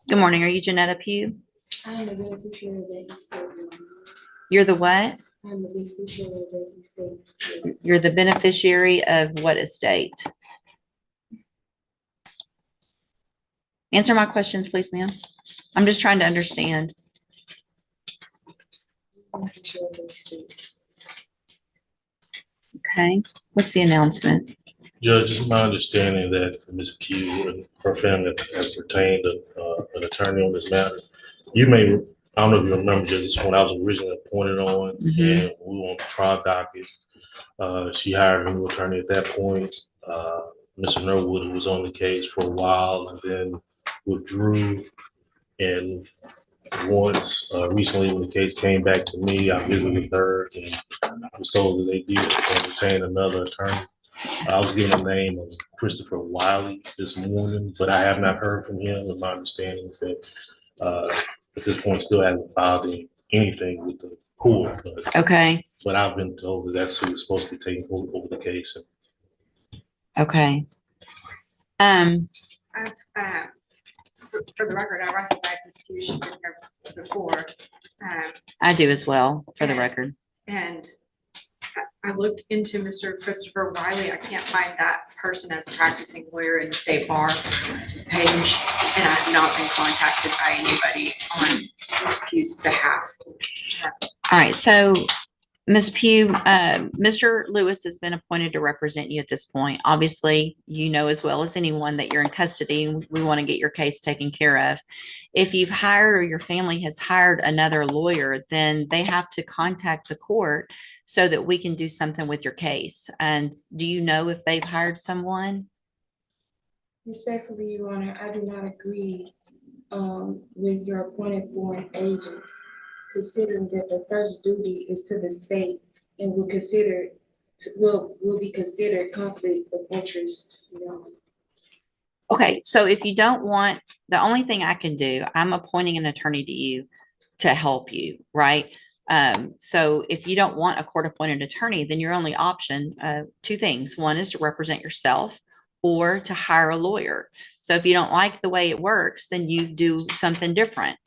Good morning. Are you Janetta Pugh? I am the beneficiary of that estate. You're the what? I am the beneficiary of that estate. You're the beneficiary of what estate? Answer my questions, please, ma'am. I'm just trying to understand. Beneficiary of that estate. Okay. What's the announcement? Judge, it's my understanding that Ms. Pugh and her family has retained an attorney on this matter. You may, I don't know if you remember, Judge, this is when I was originally appointed on, Mhm. and we were on the trial docket. She hired a new attorney at that point. Mr. Norwood, who was on the case for a while, and then withdrew. And once, recently, when the case came back to me, I visited with her, and I was told that they did retain another attorney. I was given the name of Christopher Wiley this morning, but I have not heard from him. And my understanding is that at this point still hasn't filed anything with the court. Okay. But I've been told that that's who's supposed to be taking over the case. Okay. For the record, I recognize Ms. Pugh, she's been here before. I do as well, for the record. And I looked into Mr. Christopher Wiley. I can't find that person as a practicing lawyer in the state bar page. And I have not been contacted by anybody on Ms. Pugh's behalf. All right. So, Ms. Pugh, Mr. Lewis has been appointed to represent you at this point. Obviously, you know as well as anyone that you're in custody and we want to get your case taken care of. If you've hired or your family has hired another lawyer, then they have to contact the court so that we can do something with your case. And do you know if they've hired someone? Respectfully, Your Honor, I do not agree with your appointed foreign agents, considering that the first duty is to the state and will be considered conflict of interest, Your Honor. Okay, so if you don't want, the only thing I can do, I'm appointing an attorney to you to help you, right? So if you don't want a court-appointed attorney, then your only option, two things. One is to represent yourself or to hire a lawyer. So if you don't like the way it works, then you do something different.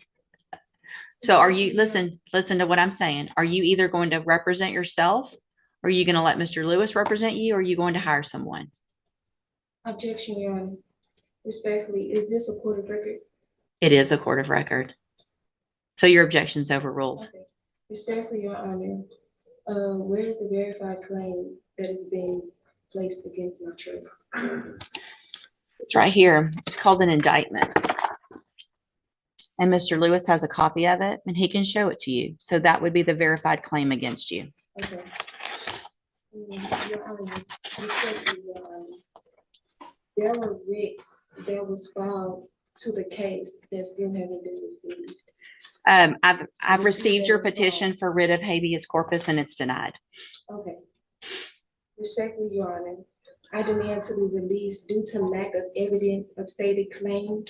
So are you, listen to what I'm saying. Are you either going to represent yourself? Or are you going to let Mr. Lewis represent you? Or are you going to hire someone? Objection, Your Honor. Respectfully, is this a court of record? It is a court of record. So your objection's overruled. Okay. Respectfully, Your Honor, where is the verified claim that is being placed against my trust? It's right here. It's called an indictment. And Mr. Lewis has a copy of it and he can show it to you. So that would be the verified claim against you. Okay. Your Honor, respectfully, Your Honor, there were writs that was filed to the case that still haven't been received. I've received your petition for writ of habeas corpus and it's denied. Okay. Respectfully, Your Honor, I demand to be released due to lack of evidence of stated claim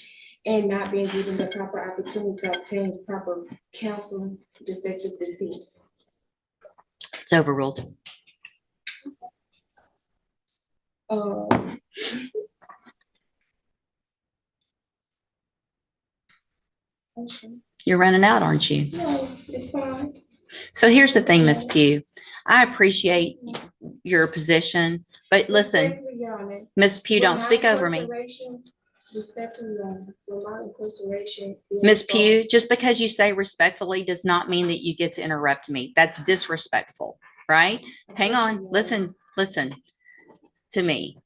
and not being given the proper opportunity to obtain proper counsel defective defense. It's overruled. Okay. You're running out, aren't you? No, it's fine. So here's the thing, Ms. Pugh. I appreciate your position, but listen, Respectfully, Your Honor, Ms. Pugh, don't speak over me. Respectfully, Your Honor, for my incarceration. Ms. Pugh, just because you say respectfully does not mean that you get to interrupt me. That's disrespectful, right? Hang on, listen to me.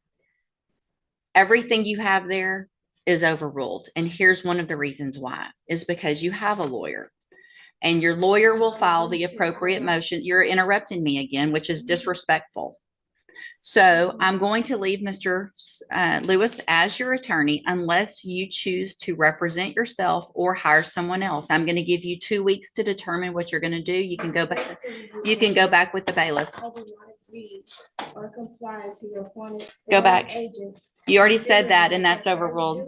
Everything you have there is overruled. And here's one of the reasons why, is because you have a lawyer. And your lawyer will file the appropriate motion. You're interrupting me again, which is disrespectful. So I'm going to leave Mr. Lewis as your attorney unless you choose to represent yourself or hire someone else. I'm going to give you 2 weeks to determine what you're going to do. You can go back. You can go back with the bailiff. I do not agree or comply to your appointed. Go back. Agents. You already said that, and that's overruled.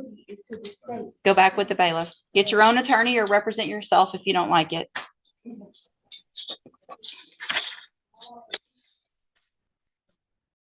Go back with the bailiff. Get your own attorney or represent yourself if you don't like it.